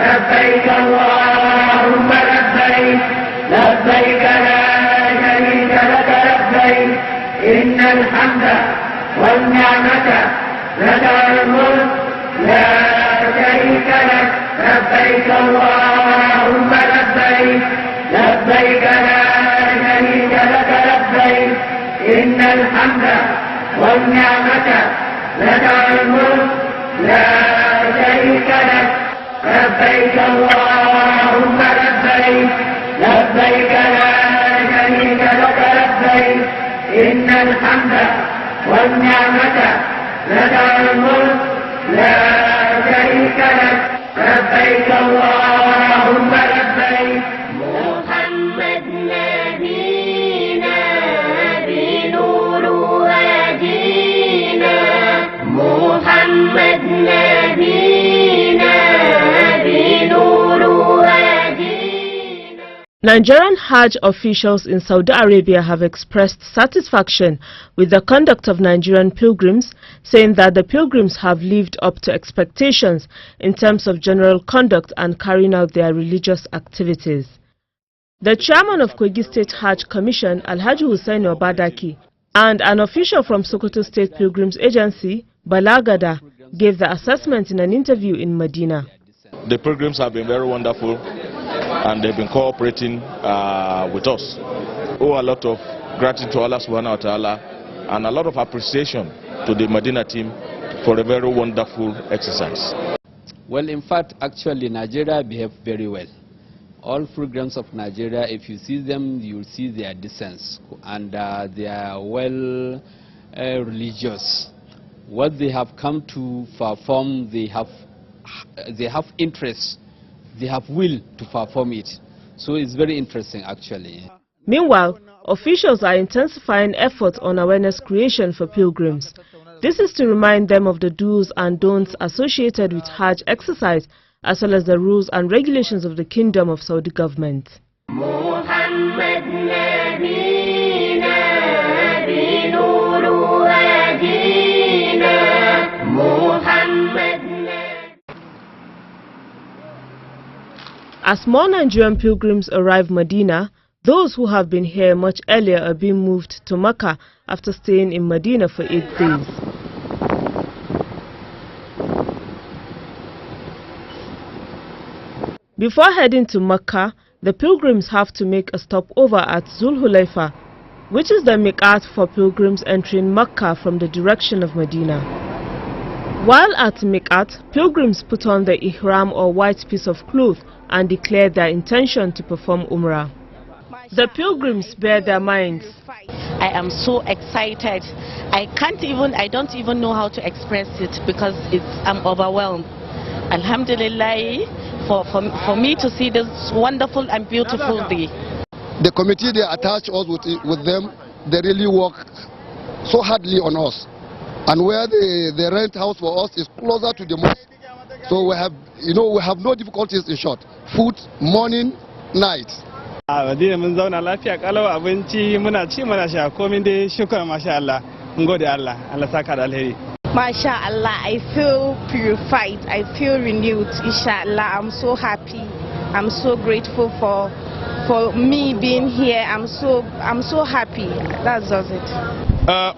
لبيك اللهم لبيك لبيك لا شريك لك لبيك إن الحمد والنعمة لك الملك لا شريك لك لبيك اللهم لبيك لبيك لا شريك لك لبيك إن الحمد والنعمة لك الملك لا شريك لك لبيك اللهم لبيك لبيك لا شريك لك لبيك إن الحمد والنعمة لك الملك لا شريك لك لبيك اللهم لبيك محمد نبينا بنور هدينا محمد نبينا بنور هدينا. Nigerian Hajj officials in Saudi Arabia have expressed satisfaction with the conduct of Nigerian pilgrims, saying that the pilgrims have lived up to expectations in terms of general conduct and carrying out their religious activities. The chairman of Kogi State Hajj Commission, Alhaji Hussein Obadaki, and an official from Sokoto State Pilgrims Agency, Balagada, gave the assessment in an interview in Medina. The pilgrims have been very wonderful and they've been cooperating with us. Oh, a lot of gratitude to Allah subhanahu wa ta'ala and a lot of appreciation to the Medina team for a very wonderful exercise. Well, in fact, actually, Nigeria behaved very well. All pilgrims of Nigeria, if you see them, you will see their decence and they are well religious. What they have come to perform, they have interest, they have will to perform it. So it's very interesting, actually. Meanwhile, officials are intensifying efforts on awareness creation for pilgrims. This is to remind them of the do's and don'ts associated with Hajj exercise, as well as the rules and regulations of the Kingdom of Saudi government. As more Nigerian pilgrims arrive Medina, those who have been here much earlier are being moved to Mecca after staying in Medina for 8 days. Before heading to Mecca, the pilgrims have to make a stopover at Zulhulayfa, which is the miqat for pilgrims entering Mecca from the direction of Medina. While at miqat, pilgrims put on the ihram or white piece of cloth and declare their intention to perform Umrah. The pilgrims bear their minds. I am so excited. I don't even know how to express it because I'm overwhelmed. Alhamdulillah, for me to see this wonderful and beautiful day. The committee, they attach us with them. They really work so hardly on us. And where they rent house for us is closer to the mosque. So we have no difficulties in short. Food, morning, night. Madina mun zauna lafiya kalau abinci muna ci muna sha komai dai shukran masha Allah mun gode Allah Allah saka da alheri. Masha Allah, I feel purified, I feel renewed. Inshallah, I'm so happy. I'm so grateful for me being here. I'm so happy. That does it.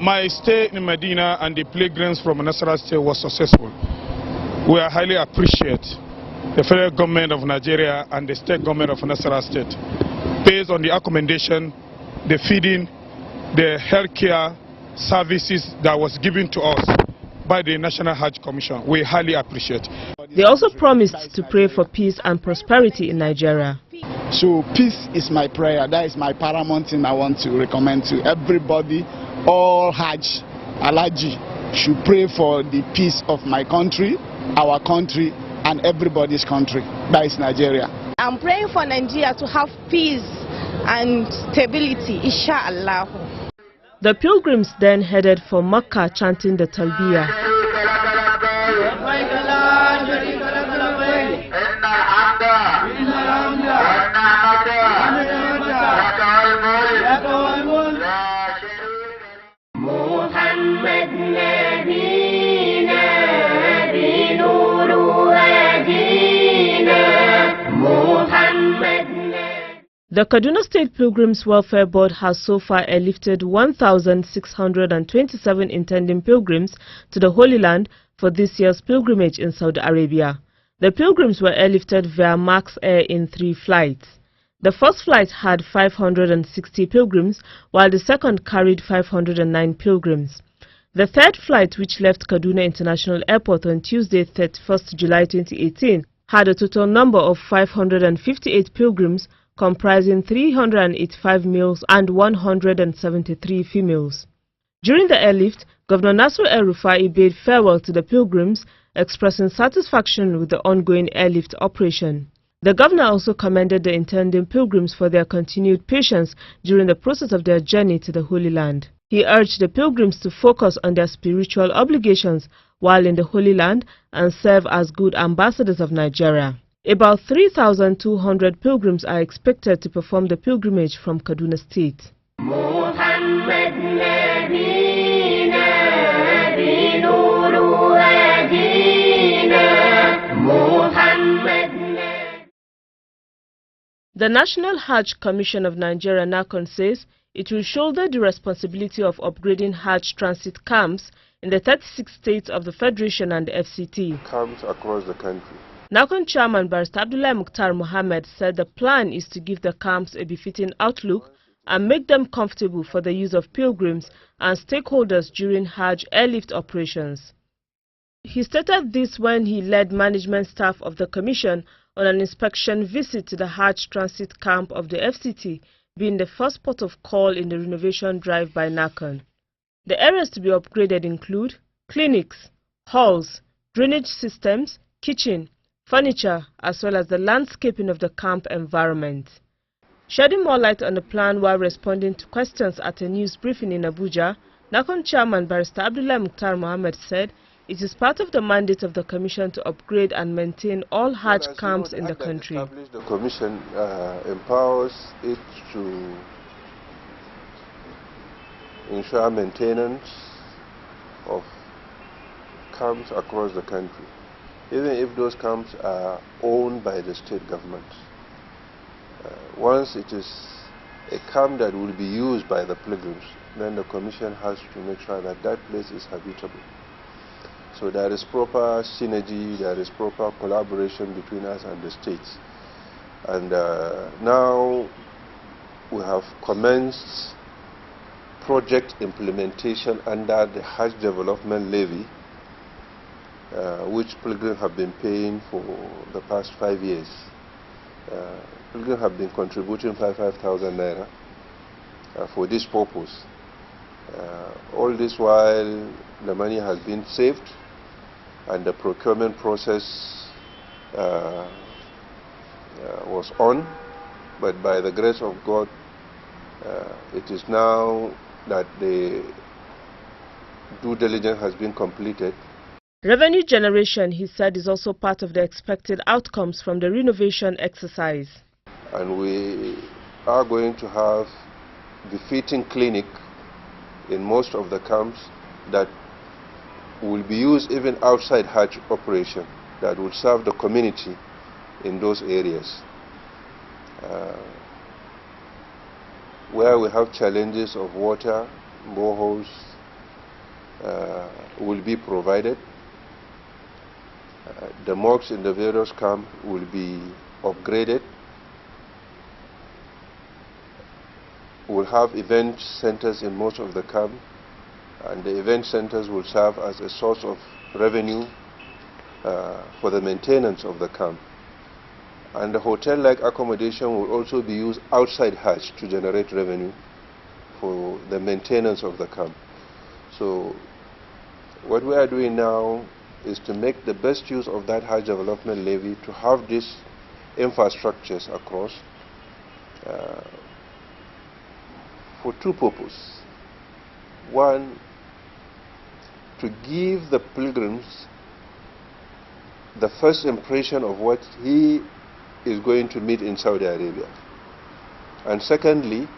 My stay in Medina and the pilgrims from Nasarawa State was successful. We are highly appreciate the federal government of Nigeria and the state government of Nasarawa State based on the accommodation, the feeding, the healthcare services that was given to us by the National Hajj Commission. We highly appreciate. They also promised to pray for peace and prosperity in Nigeria. So peace is my prayer. That is my paramount thing I want to recommend to everybody. All Hajj, Alhaji should pray for the peace of my country, our country, and everybody's country. That is Nigeria. I'm praying for Nigeria to have peace and stability, inshallah. The pilgrims then headed for Mecca chanting the Talbiyah. نبينا بنور هدينا The Kaduna State Pilgrims Welfare Board has so far airlifted 1,627 intending pilgrims to the Holy Land for this year's pilgrimage in Saudi Arabia. The pilgrims were airlifted via Max Air in 3 flights. The first flight had 560 pilgrims, while the second carried 509 pilgrims. The third flight, which left Kaduna International Airport on Tuesday, 31st July 2018, had a total number of 558 pilgrims, comprising 385 males and 173 females. During the airlift, Governor Nasir El-Rufai bade farewell to the pilgrims, expressing satisfaction with the ongoing airlift operation. The governor also commended the intending pilgrims for their continued patience during the process of their journey to the Holy Land. He urged the pilgrims to focus on their spiritual obligations while in the Holy Land and serve as good ambassadors of Nigeria. About 3,200 pilgrims are expected to perform the pilgrimage from Kaduna State. The National Hajj Commission of Nigeria, Nahcon, says it will shoulder the responsibility of upgrading Hajj transit camps in the 36 states of the Federation and the FCT. Camps across the country. Nahcon Chairman Barrister Abdullah Mukhtar Mohammed said the plan is to give the camps a befitting outlook and make them comfortable for the use of pilgrims and stakeholders during Hajj airlift operations. He stated this when he led management staff of the Commission on an inspection visit to the Hajj transit camp of the FCT, being the first port of call in the renovation drive by Nahcon. The areas to be upgraded include clinics, halls, drainage systems, kitchen, furniture, as well as the landscaping of the camp environment. Shedding more light on the plan while responding to questions at a news briefing in Abuja, Nahcon Chairman Barrister Abdullah Mukhtar Mohammed said it is part of the mandate of the Commission to upgrade and maintain all Hajj camps in the country. The Commission empowers it to ensure maintenance of camps across the country, even if those camps are owned by the state governments. Once it is a camp that will be used by the pilgrims, then the Commission has to make sure that that place is habitable. So there is proper synergy, there is proper collaboration between us and the states. And now we have commenced project implementation under the Hajj Development Levy, which pilgrims have been paying for the past 5 years. Pilgrims have been contributing 5,000 naira for this purpose. All this while the money has been saved and the procurement process was on, but by the grace of God, it is now that the due diligence has been completed. Revenue generation, he said, is also part of the expected outcomes from the renovation exercise. And we are going to have befitting clinic in most of the camps that will be used even outside Hajj operation, that will serve the community in those areas. Where we have challenges of water, boreholes will be provided. The mosques in the various camps will be upgraded. We'll have event centers in most of the camp, and the event centers will serve as a source of revenue for the maintenance of the camp. And the hotel-like accommodation will also be used outside Hajj to generate revenue for the maintenance of the camp. So what we are doing now is to make the best use of that Hajj Development Levy to have these infrastructures across for two purposes. One, to give the pilgrims the first impression of what he is going to meet in Saudi Arabia. And secondly,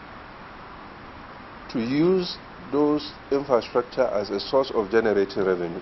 to use those infrastructure as a source of generating revenue.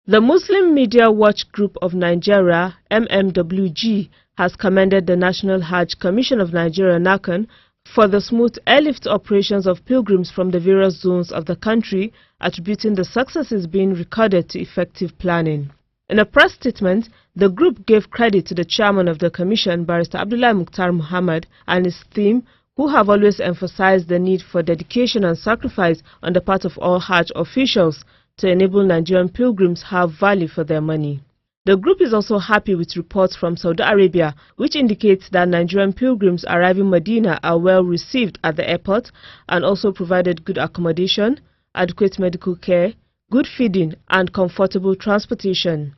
The Muslim Media Watch Group of Nigeria, MMWG, has commended the National Hajj Commission of Nigeria, Nahcon, for the smooth airlift operations of pilgrims from the various zones of the country, attributing the successes being recorded to effective planning. In a press statement, the group gave credit to the chairman of the commission, Barrister Abdullah Mukhtar Muhammad, and his team, who have always emphasized the need for dedication and sacrifice on the part of all Hajj officials to enable Nigerian pilgrims have value for their money. The group is also happy with reports from Saudi Arabia, which indicates that Nigerian pilgrims arriving Medina are well received at the airport and also provided good accommodation, adequate medical care, good feeding and comfortable transportation.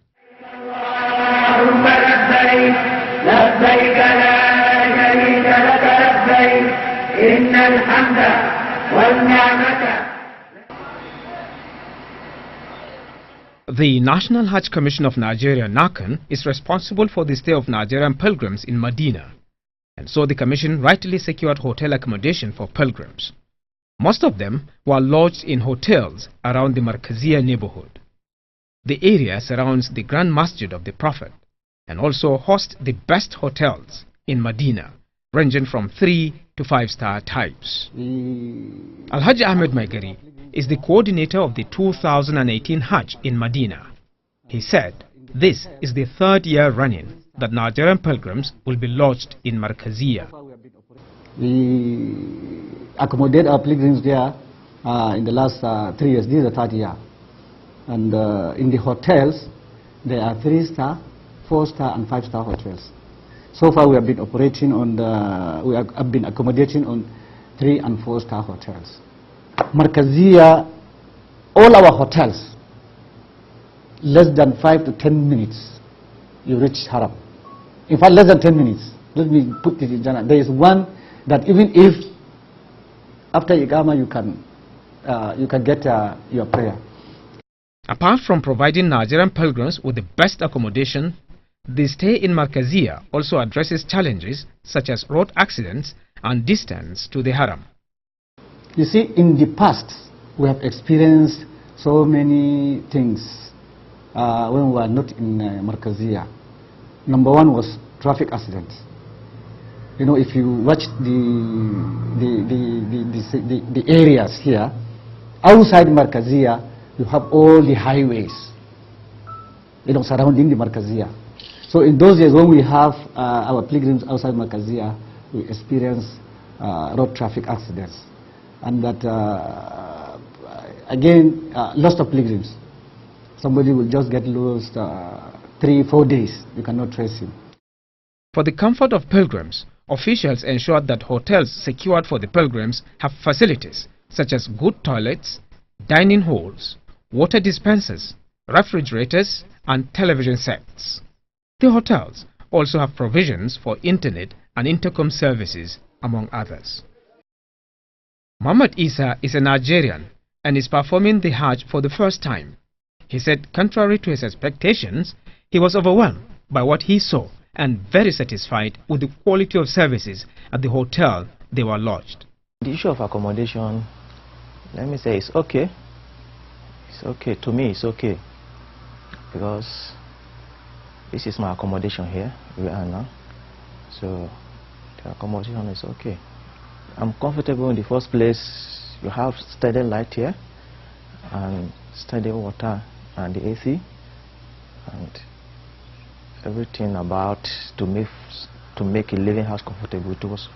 The National Hajj Commission of Nigeria, Nahcon, is responsible for the stay of Nigerian pilgrims in Medina, and so the commission rightly secured hotel accommodation for pilgrims. Most of them were lodged in hotels around the Markaziyya neighborhood. The area surrounds the Grand Masjid of the Prophet and also hosts the best hotels in Medina, ranging from 3 to 5-star types. Alhaji Ahmed Maigari is the coordinator of the 2018 Hajj in Medina. He said this is the third year running that Nigerian pilgrims will be lodged in Markaziyya. We accommodate our pilgrims there in the last 3 years. This is the third year. And in the hotels, there are 3-star, 4-star and 5-star hotels. So far we have been operating on we have been accommodating on 3 and 4-star hotels. Markaziyya, all our hotels, less than 5 to 10 minutes, you reach Haram. In fact, less than 10 minutes. Let me put it in general. There is one that even if after Iqama you can get your prayer. Apart from providing Nigerian pilgrims with the best accommodation, the stay in Markaziyya also addresses challenges such as road accidents and distance to the Haram. You see, in the past, we have experienced so many things when we were not in Markaziyya. Number one was traffic accidents. You know, if you watch the areas here, outside Markaziyya, you have all the highways, you know, surrounding the Markaziyya. So in those days when we have our pilgrims outside Markaziyya, we experience road traffic accidents. And that, again, loss of pilgrims. Somebody will just get lost 3-4 days. You cannot trace him. For the comfort of pilgrims, officials ensured that hotels secured for the pilgrims have facilities such as good toilets, dining halls, water dispensers, refrigerators and television sets. The hotels also have provisions for internet and intercom services, among others. Muhammad Isa is a Nigerian and is performing the Hajj for the first time. He said contrary to his expectations, he was overwhelmed by what he saw and very satisfied with the quality of services at the hotel they were lodged. The issue of accommodation, let me say, it's okay. It's okay. To me, it's okay. Because this is my accommodation here, we are now. So the accommodation is okay. I'm comfortable in the first place. You have steady light here and steady water and the AC and everything about to make a living house comfortable. It was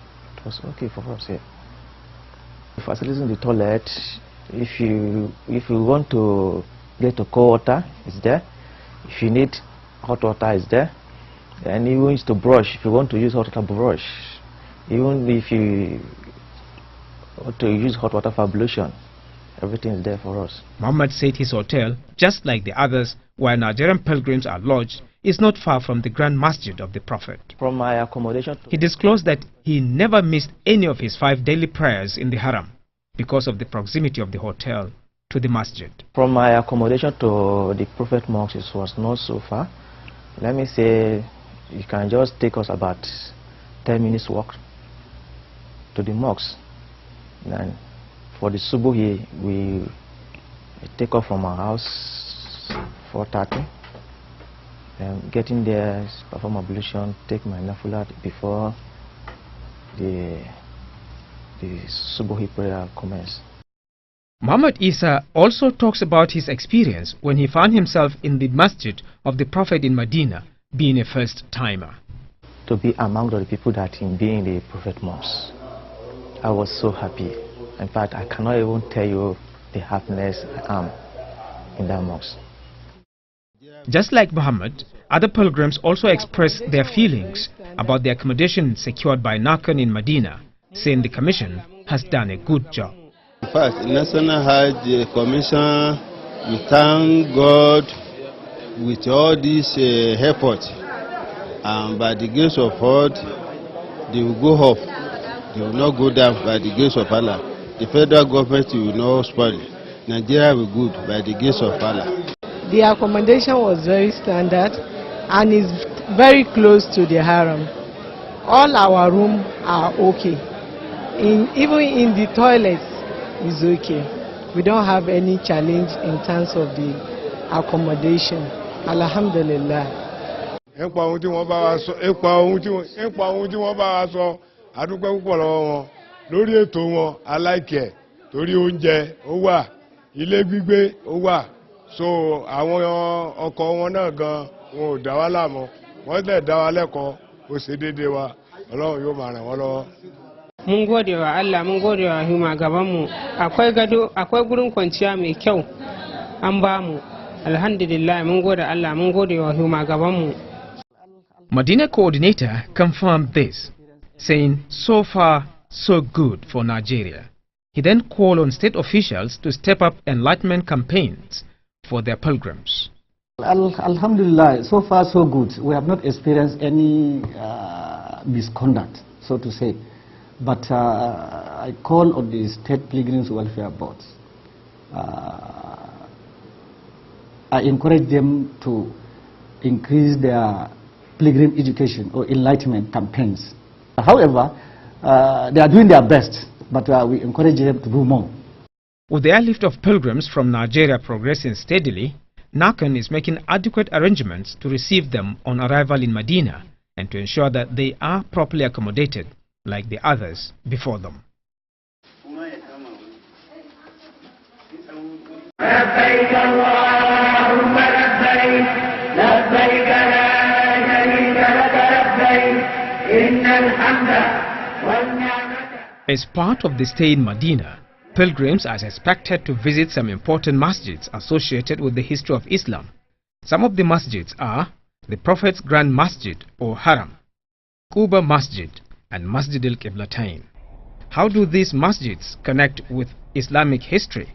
okay for us here. The facilities in the toilet, if you want to get a cold water, it's there. If you need hot water, it's there. And even to brush, if you want to use hot water brush, even if you want to use hot water for ablution, everything is there for us. Muhammad said his hotel, just like the others where Nigerian pilgrims are lodged, is not far from the Grand Masjid of the Prophet. From my accommodation, he disclosed that he never missed any of his 5 daily prayers in the Haram because of the proximity of the hotel to the masjid. From my accommodation to the Prophet Mosque, it was not so far. Let me say, you can just take us about 10 minutes walk to the mosque. Then for the Subuhi, we take off from our house 4:30. Getting there, perform ablution, take my nafulat before the Subuhi prayer commence. Muhammad Isa also talks about his experience when he found himself in the masjid of the Prophet in Medina, being a first-timer. To be among the people that in being the Prophet mosque, I was so happy. In fact, I cannot even tell you the happiness I am in that mosque. Just like Muhammad, other pilgrims also expressed their feelings about the accommodation secured by Nahcon in Medina, saying the commission has done a good job. In fact, the National Hajj Commission, we thank God with all this effort, and by the grace of God, they will go up. They will not go down by the grace of Allah. The federal government will not spoil. Nigeria will good by the grace of Allah. The accommodation was very standard and is very close to the haram. All our rooms are okay. Even in the toilets is okay. We don't have any challenge in terms of the accommodation. Alhamdulillah. Adúpẹ́ púpọ̀ lọ́wọ́ wọn lórí ètò wọn aláìkẹ́ torí oúnjẹ ó wà, ilé gbígbé ó wà, so àwọn ọkọ wọn náà gan wọn ò dá wa láàmú, wọ́n lè dá wa lẹ́kọ̀ọ́ ó ṣe déédéé wa, Ọlọ́run yóò máa ràn wọ́n lọ́wọ́. Mun gode wa Allah, mun gode wa hima gabanmu, akwai gado, akwai gurin kwanciya mai kyau an ba mu, alhamdulillah mun gode Allah, mun gode wa hima gabanmu. Medina coordinator confirmed this, saying so far so good for Nigeria. He then called on state officials to step up enlightenment campaigns for their pilgrims. Alhamdulillah, so far so good. We have not experienced any misconduct, so to say. But I call on the state pilgrims welfare boards. I encourage them to increase their pilgrim education or enlightenment campaigns. However, they are doing their best, but we encourage them to do more. With the airlift of pilgrims from Nigeria progressing steadily, Nahcon is making adequate arrangements to receive them on arrival in Medina and to ensure that they are properly accommodated like the others before them. As part of the stay in Medina, pilgrims are expected to visit some important masjids associated with the history of Islam. Some of the masjids are the Prophet's Grand Masjid or Haram, Quba Masjid and Masjid al-Qiblatain. How do these masjids connect with Islamic history?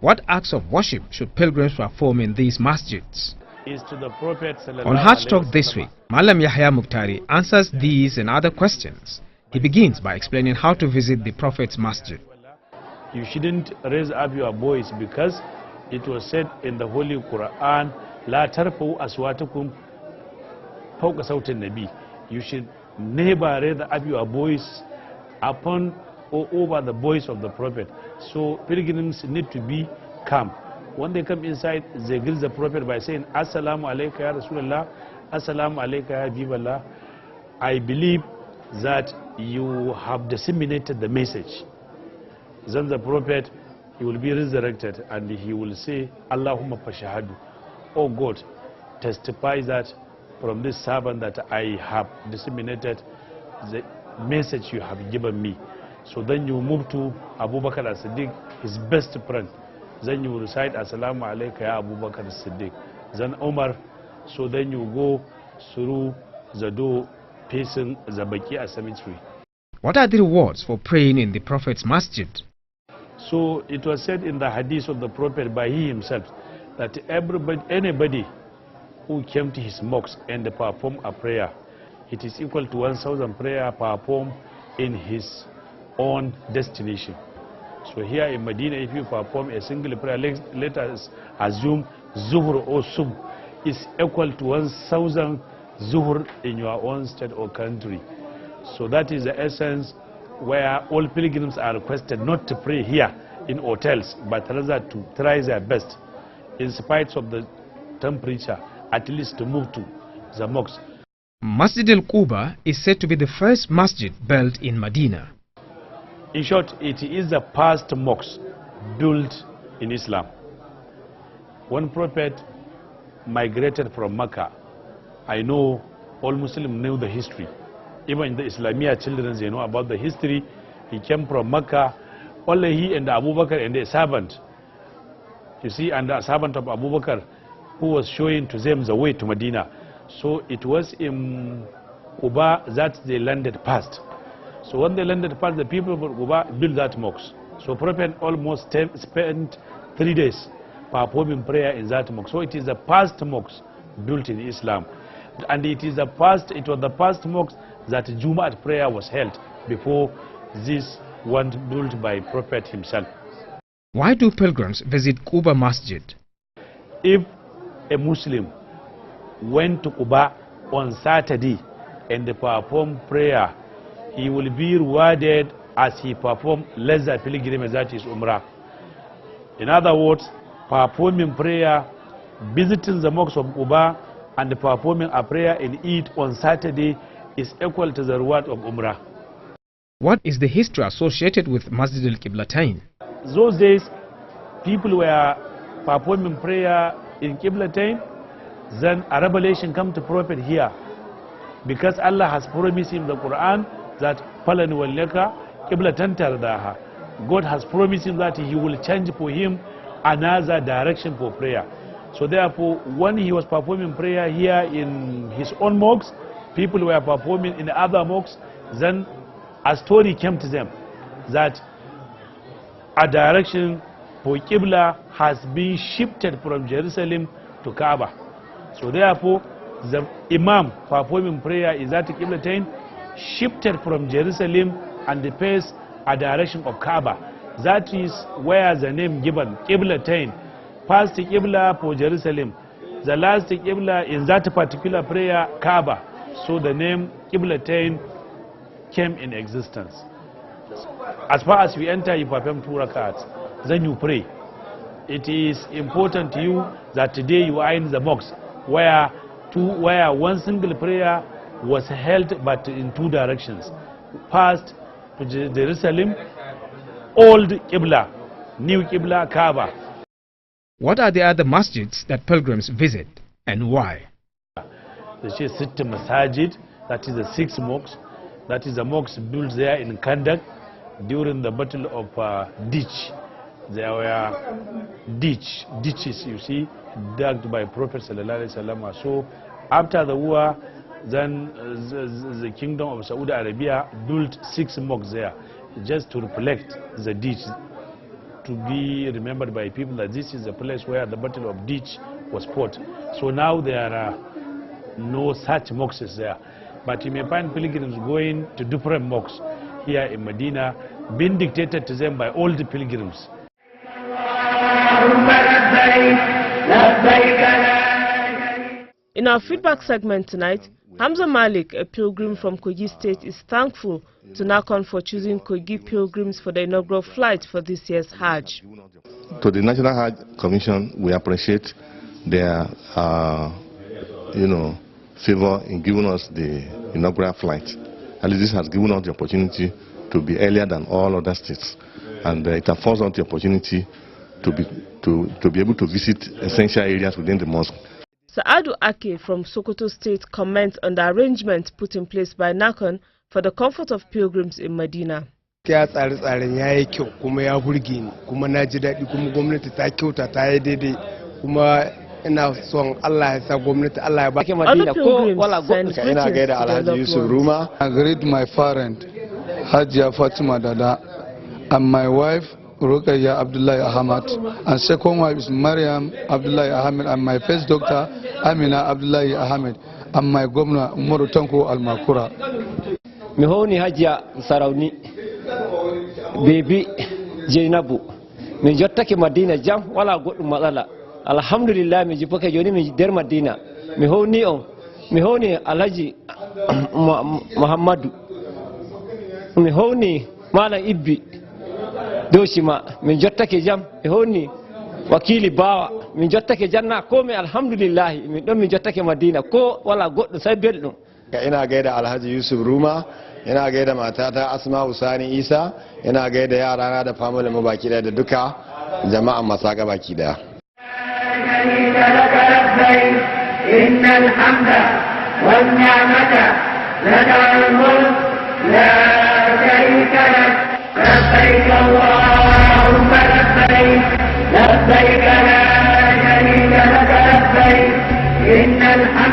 What acts of worship should pilgrims perform in these masjids? To the Prophet On Hajj Talk this week, Malam Yahya Muktari answers these and other questions. He begins by explaining how to visit the Prophet's masjid. You shouldn't raise up your voice because it was said in the Holy Quran, La tarfu aswatukum fawqa sawti nabi. You should never raise up your voice upon or over the voice of the Prophet. So pilgrims need to be calm. When they come inside, they greet the Prophet by saying, Assalamu alaikum ya Rasulullah, Assalamu alaikum ya Habiballah. I believe that you have disseminated the message. Then the Prophet, he will be resurrected and he will say, Allahumma fashahadu. Oh God, testify that from this servant that I have disseminated the message you have given me. So then you move to Abu Bakr as-Siddiq, his best friend. Then you recite Assalamu alaikum ya Abu Bakr as-Siddiq. Then Omar, so then you go through the door facing the Baqiya cemetery. What are the rewards for praying in the Prophet's masjid? So it was said in the hadith of the Prophet by he himself that anybody who came to his mosque and performed a prayer, it is equal to 1,000 prayer performed in his own destination. So here in Medina, if you perform a single prayer, let us assume Zuhr or Subh is equal to 1,000 Zuhr in your own state or country. So that is the essence where all pilgrims are requested not to pray here in hotels, but rather to try their best. In spite of the temperature, at least to move to the mosque. Masjid al-Quba is said to be the first masjid built in Medina. In short, it is the first mosque built in Islam. When Prophet migrated from Mecca, I know all Muslims knew the history. Even the Islamia children, they know about the history. He came from Mecca, only he and Abu Bakr and a servant. You see, and a servant of Abu Bakr who was showing to them the way to Medina. So it was in Quba that they landed past. So when they landed past, the people of Quba built that mosque. So Prophet almost spent 3 days performing prayer in that mosque. So it is the first mosque built in Islam. And it was the first mosque that Jumu'at prayer was held before this one built by Prophet himself. Why do pilgrims visit Quba Masjid? If a Muslim went to Quba on Saturday and performed prayer, he will be rewarded as he performed lesser pilgrimage, that is Umrah. In other words, performing prayer, visiting the mosque of Quba and performing a prayer in Eid on Saturday is equal to the reward of Umrah. What is the history associated with Masjid al-Qiblatain? Those days, people were performing prayer in Qiblatain, then a revelation come to Prophet here. Because Allah has promised in the Quran that فَلَنْ وَلَّكَ قِبْلَةً تَرْضَاهَا. God has promised him that he will change for him another direction for prayer. So therefore, when he was performing prayer here in his own mosque, people were performing in other mosques, then a story came to them that a direction for Qibla has been shifted from Jerusalem to Kaaba. So therefore, the Imam performing prayer is at Qiblatain, shifted from Jerusalem and faced a direction of Kaaba. That is where the name given, Qiblatain. First Qibla for Jerusalem, the last Qibla in that particular prayer, Kaaba. So the name Qiblatain came in existence. As far as we enter, you perform 2 rakats, then you pray. It is important to you that today you are in the mosque where one single prayer was held but in 2 directions. First to Jerusalem, old Qibla, new Qibla, Kaaba. What are the other masjids that pilgrims visit and why? The Sitta Masajid, that is the 6th mosque. That is the mosque built there in Kandak during the battle of ditch. There were ditches, you see, dug by Prophet Sallallahu Alaihi Wasallam. So after the war, then the kingdom of Saudi Arabia built 6 mosques there just to reflect the ditch, to be remembered by people that this is the place where the battle of ditch was fought. So now there are no such mosques there. But you may find pilgrims going to different mosques here in Medina, being dictated to them by all the pilgrims. In our feedback segment tonight, Hamza Malik, a pilgrim from Kogi State, is thankful to Nahcon for choosing Kogi pilgrims for the inaugural flight for this year's Hajj. To the National Hajj Commission, we appreciate their favor in giving us the inaugural flight. At least this has given us the opportunity to be earlier than all other states, and it affords us the opportunity to be able to visit essential areas within the mosque. Saadu Ake from Sokoto State comments on the arrangement put in place by Nahcon for the comfort of pilgrims in Medina. Tsare-tsaren ya yi kyau kuma ya burge ni, kuma na ji daɗi, kuma gwamnati ta kyauta ta yi daidai, kuma ina son Allah ya sa gwamnati Allah ya ba ki Madina ko wala gwamnati ina gaida Alhaji Yusuf Ruma. I greet my parent Hajia Fatima Dada and my wife Rukaya Abdullahi Ahmad, and second wife is Mariam Abdullahi Ahmed, and my first doctor Amina Abdullahi Ahmed, and my governor Umaru Tanko Al-Makura. Mihoni Hajia Sarauni Baby Jainabu mi jottake Madina jam wala goddum matsala. Alhamdulillah mi jipake joni mi der Madina. Mi honi Alhaji Muhammadu, mi honi Malam Ibbi Doshima, mi jottake jam, mi honi Wakili Bawa. min jottake janna ko mi alhamdulillah min don min jottake madina ko wala goddo sai belɗum. Ina gaida Alhaji Yusuf Ruma, ina gaida matata Asma Usani Isa, ina gaida yarana da family mu baki daya da duka jama'an Masaka baki daya. إن الحمد والنعمة لك الملك لا شريك لك لبيك اللهم لبيك لبيك لا شريك لك لبيك إن الحمد